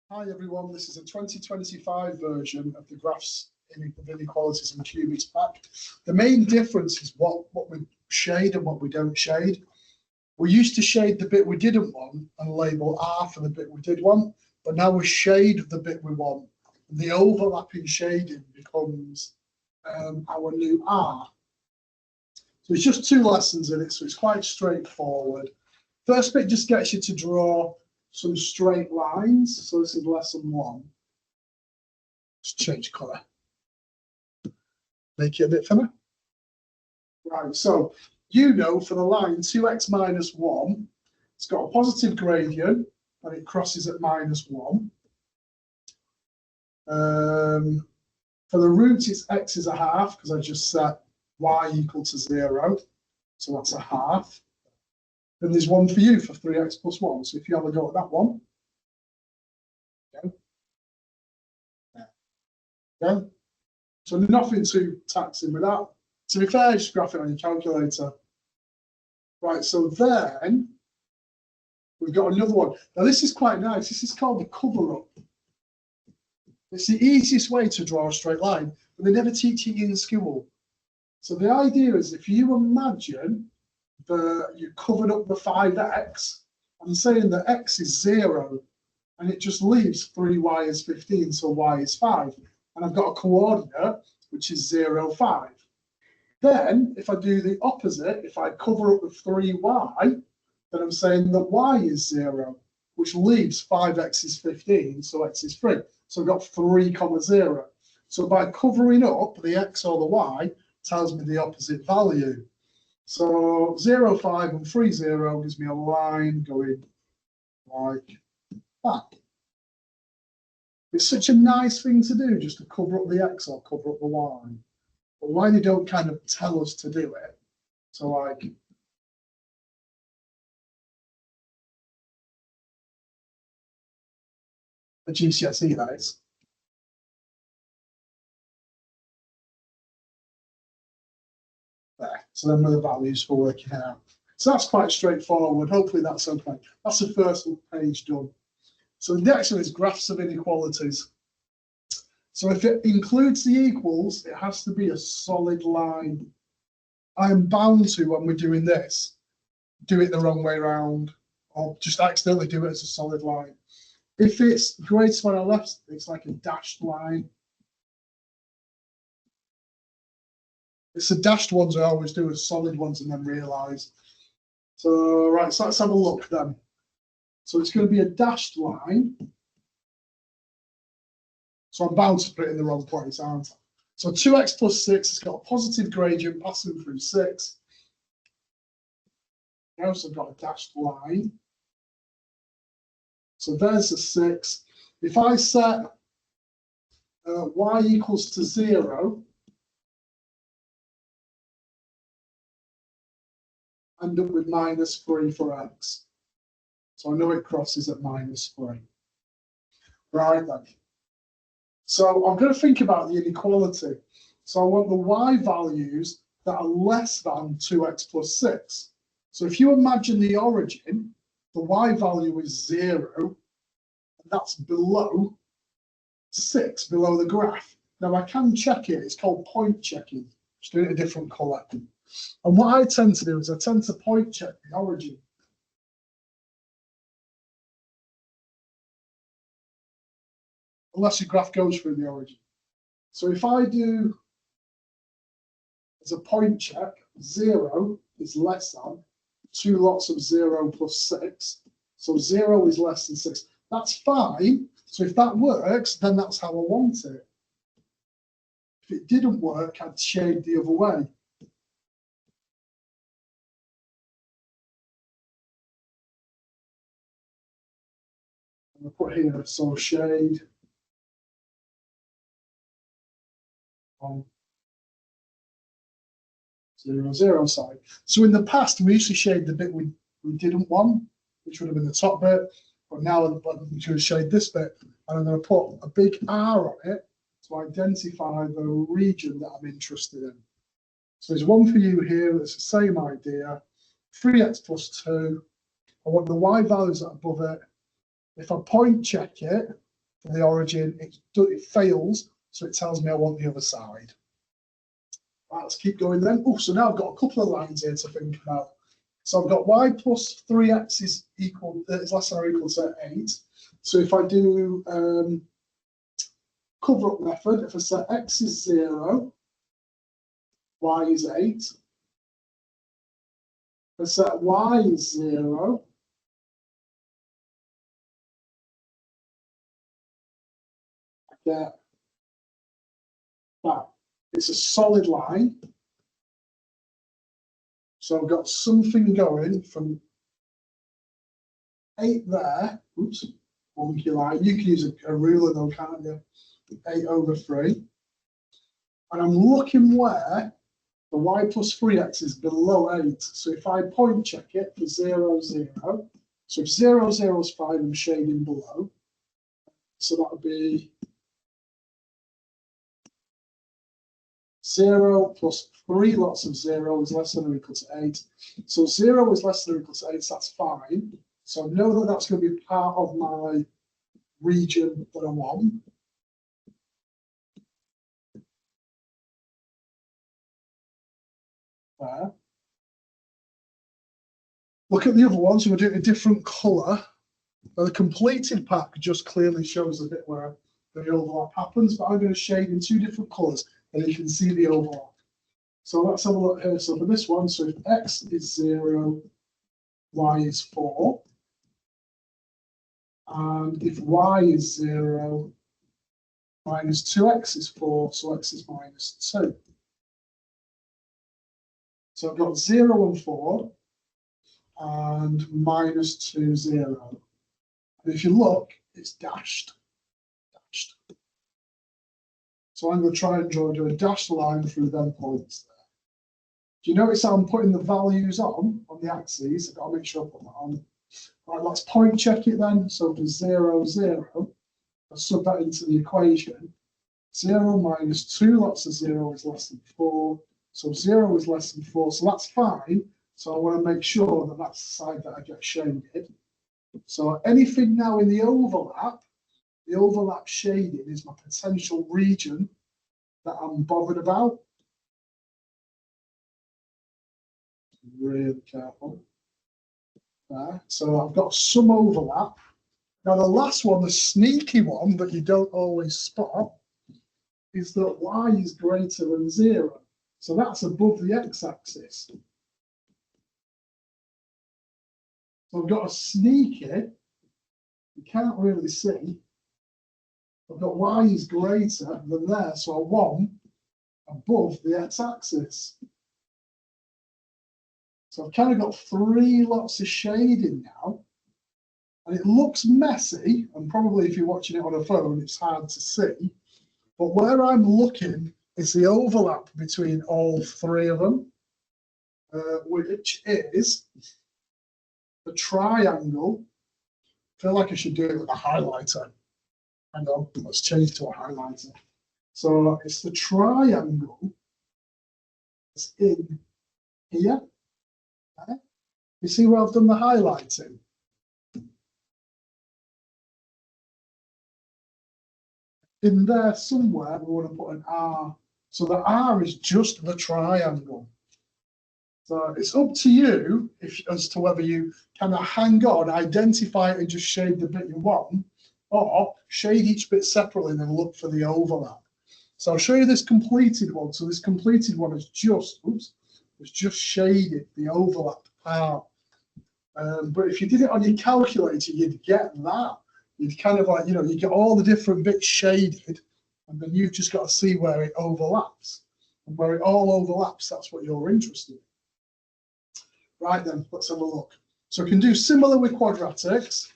Hi everyone, this is a 2025 version of the graphs of inequalities and cubics pack. The main difference is what we shade and what we don't shade. We used to shade the bit we didn't want and label R for the bit we did want, but now we shade the bit we want. The overlapping shading becomes our new R. So it's just two lessons in it, so it's quite straightforward. First bit just gets you to draw some straight lines. So this is lesson one. Let's change colour. Make it a bit thinner. Right, so you know for the line 2x minus 1, it's got a positive gradient and it crosses at minus 1. For the root, it's x is a half because I just set y equal to 0. So that's a half. Then there's one for you for 3x plus 1. So if you have a go at that one. Okay. Okay. So nothing too taxing with that. To be fair, just graph it on your calculator. Right, so then we've got another one. Now this is quite nice. This is called the cover-up. It's the easiest way to draw a straight line, but they never teach it in school. So the idea is if you imagine you covered up the 5x, I'm saying that x is 0, and it just leaves 3y is 15, so y is 5. And I've got a coordinate, which is 0, 5. Then, if I do the opposite, if I cover up with 3y, then I'm saying that y is 0, which leaves 5x is 15, so x is 3. So I've got 3, 0. So by covering up the x or the y, tells me the opposite value. So 0, 5 and 3, 0 gives me a line going like that. It's such a nice thing to do, just to cover up the x or cover up the y. But why they don't kind of tell us to do it? So like, the GCSE, that is. There. So then the values for working out. So that's quite straightforward. Hopefully that's okay. That's the first page done. So the next one is graphs of inequalities. So if it includes the equals, it has to be a solid line. I am bound to, when we're doing this, do it the wrong way around, or just accidentally do it as a solid line. If it's greatest when I left, it's like a dashed line. It's the dashed ones I always do as solid ones and then realise. So, right, so let's have a look then. So it's going to be a dashed line. So I'm bound to put it in the wrong place, aren't I? So 2x plus 6 has got a positive gradient passing through 6. Now so I've got a dashed line. So there's the 6. If I set y equals to 0, I end up with minus 3 for x. So I know it crosses at minus 3. Right then. So I'm going to think about the inequality. So I want the y values that are less than 2x plus 6. So if you imagine the origin, the y value is 0, and that's below 6, below the graph. Now I can check it. It's called point checking. Just do it a different colour. And what I tend to do is I tend to point check the origin. Unless your graph goes through the origin. So if I do as a point check, 0 is less than 2 lots of 0 plus 6. So 0 is less than 6. That's fine. So if that works, then that's how I want it. If it didn't work, I'd shade the other way. I'm going to put here, so shade on 0, 0 side. So in the past, we used to shade the bit we didn't want, which would have been the top bit. But now I'm going to shade this bit, and I'm going to put a big R on it to identify the region that I'm interested in. So there's one for you here. It's the same idea. 3x plus 2. I want the y values that are above it. If I point check it, for the origin. It fails, so it tells me I want the other side. Right, let's keep going then. Oh, so now I've got a couple of lines here to think about. So I've got y plus 3x is less than or equal to 8. So if I do cover-up method, if I set x is 0, y is 8. If I set y is 0, I get that. It's a solid line. So I've got something going from 8 there. Oops, wonky line. You can use a ruler though, can't you? 8 over 3. And I'm looking where the y plus 3x is below 8. So if I point check it for 0, 0. So if 0, 0 is fine, I'm shading below. So that would be 0 plus 3 lots of 0 is less than or equal to 8. So 0 is less than or equal to 8, so that's fine. So I know that that's going to be part of my region that I'm on. There. Look at the other one, so we're doing a different colour. The completed pack just clearly shows a bit where the overlap happens, but I'm going to shade in 2 different colours and you can see the overlap. So let's have a look here. So for this one, so if x is 0, y is 4. And if y is 0, minus 2x is 4, so x is minus 2. So I've got 0 and 4, and minus 2, 0. And if you look, it's dashed. So I'm going to try and do a dashed line through them points there. Do you notice how I'm putting the values on the axes? I've got to make sure I put that on. Right, let's point check it then. So for 0, 0, I'll sub that into the equation. 0 minus 2 lots of 0 is less than 4. So 0 is less than 4. So that's fine. So I want to make sure that that's the side that I get shaded. So anything now in the overlap shading is my potential region that I'm bothered about. Really careful. There. So I've got some overlap. Now the last one, the sneaky one that you don't always spot, is that y is greater than 0. So that's above the x-axis. So I've got a sneaky, you can't really see. I've got y is greater than there, so I want above the x-axis. So I've kind of got 3 lots of shading now. And it looks messy, and probably if you're watching it on a phone, it's hard to see. But where I'm looking is the overlap between all 3 of them, which is the triangle. I feel like I should do it with a highlighter. Hang on, let's change to a highlighter. So it's the triangle that's in here. Okay. You see where I've done the highlighting? In there somewhere, we want to put an R. So the R is just the triangle. So it's up to you as to whether you kind of hang on, identify it and just shade the bit you want, or shade each bit separately and then look for the overlap. So I'll show you this completed one. So this completed one is just, shaded the overlap part. But if you did it on your calculator, you'd get that. You'd kind of like, you get all the different bits shaded, and then you've just got to see where it overlaps. And where it all overlaps, that's what you're interested in. Right then, let's have a look. So we can do similar with quadratics.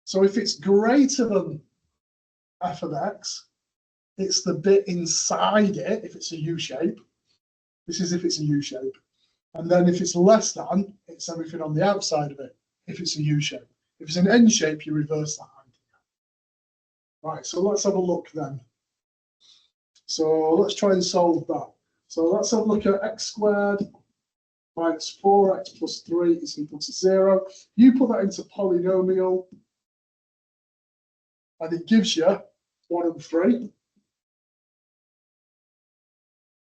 So if it's greater than f of x, it's the bit inside it, if it's a U-shape. This is if it's a U-shape. And then if it's less than, it's everything on the outside of it, if it's a U-shape. If it's an N-shape, you reverse that. Right, so let's have a look then. So let's try and solve that. So let's have a look at x squared minus 4x plus 3 is equal to 0. You put that into polynomial, and it gives you 1 and 3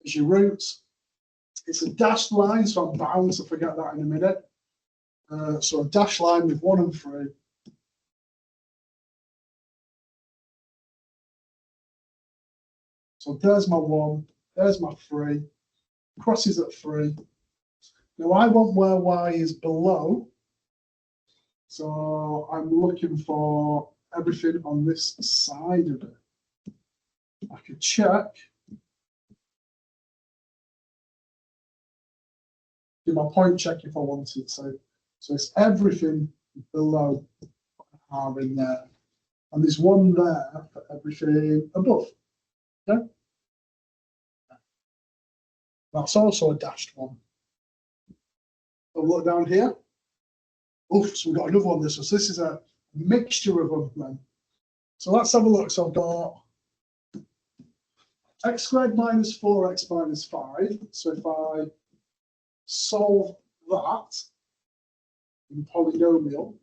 as your roots. It's a dashed line, so I'm bound to forget that in a minute. So a dashed line with 1 and 3. So there's my 1, there's my 3, crosses at 3. Now I want where y is below, so I'm looking for everything on this side of it. I could check. Do my point check if I wanted to. So it's everything below R in there. And there's 1 there for everything above. Okay? That's also a dashed 1. So look down here. Oof, so we've got another one this one. So this is a mixture of them then. So let's have a look. So I've got x squared minus 4x minus 5. So if I solve that in polynomial,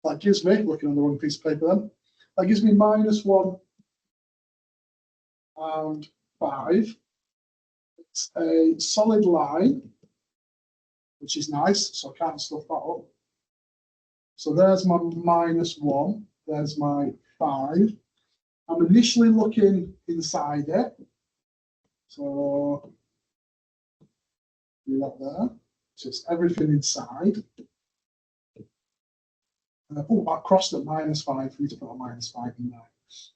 that gives me, looking on the wrong piece of paper then, that gives me minus 1 and 5. It's a solid line, which is nice, so I can't stuff that up. So there's my minus 1, there's my 5. I'm initially looking inside it. So do that there. Just everything inside. I crossed at minus 5. We need to put a minus 5 in there.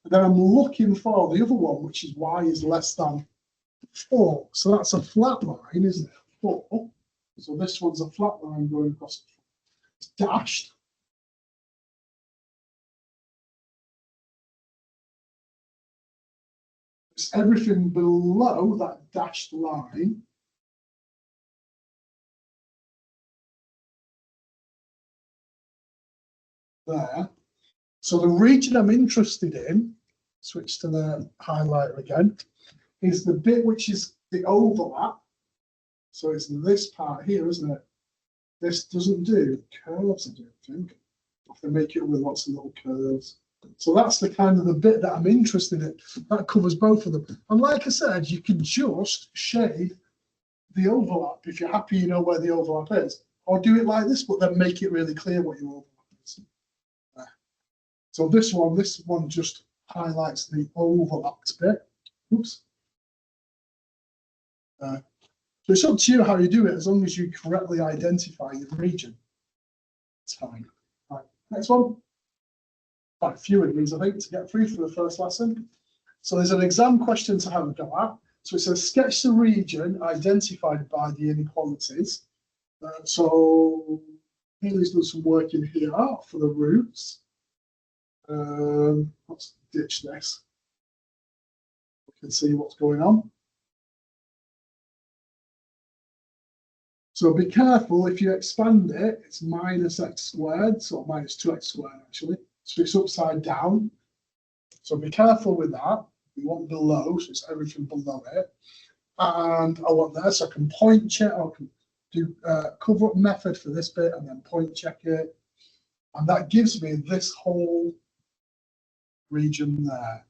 And then I'm looking for the other one, which is y is less than 4. So that's a flat line, isn't it? 4. So this one's a flat line going across. It's dashed. It's everything below that dashed line. There. So the region I'm interested in, switch to the highlighter again, is the bit which is the overlap. So it's this part here, isn't it? This doesn't do curves, I don't think. I have to make it with lots of little curves. So that's the kind of the bit that I'm interested in. That covers both of them. And like I said, you can just shade the overlap if you're happy you know where the overlap is. Or do it like this, but then make it really clear what your overlap is. So this one just highlights the overlapped bit. Oops. So it's up to you how you do it, as long as you correctly identify your region. It's fine. Right, next one. Quite a few of these, I think, to get through for the first lesson. So there's an exam question to have a go at. So it says, sketch the region identified by the inequalities. So Haley's done some work in here for the roots. Let's ditch this. We can see what's going on. So be careful, if you expand it, it's minus x squared, so minus 2x squared actually. So it's upside down. So be careful with that. We want below, so it's everything below it. And I want there, so I can point check, I can do cover up method for this bit and then point check it. And that gives me this whole region there.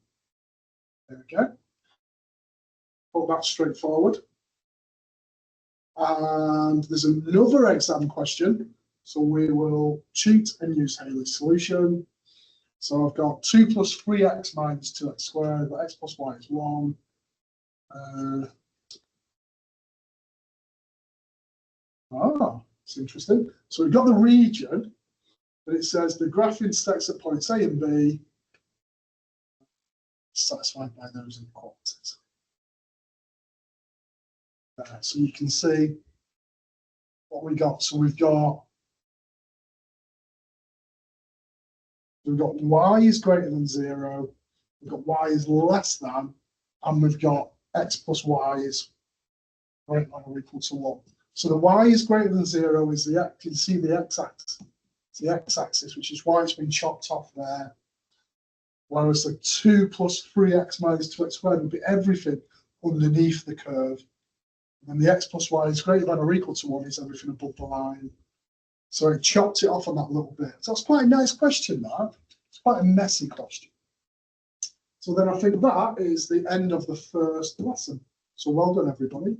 There we go. Put that straightforward. And there's another exam question. So we will cheat and use Haley's solution. So I've got 2 plus 3x minus 2x squared, but x plus y is 1. It's interesting. So we've got the region, but it says the graph intersects at points A and B, satisfied by those inequalities. So you can see what we got. So we've got y is greater than 0, we've got y is less than, and we've got x plus y is greater than or equal to 1. So the y is greater than 0 is the, you can see the x-axis. It's the x-axis, which is why it's been chopped off there. Whereas the 2 plus 3x minus 2x squared would be everything underneath the curve. And the x plus y is greater than or equal to 1 is everything above the line. So it chopped it off on that little bit. So that's quite a nice question, that. It's quite a messy question. So then I think that is the end of the first lesson. So well done, everybody.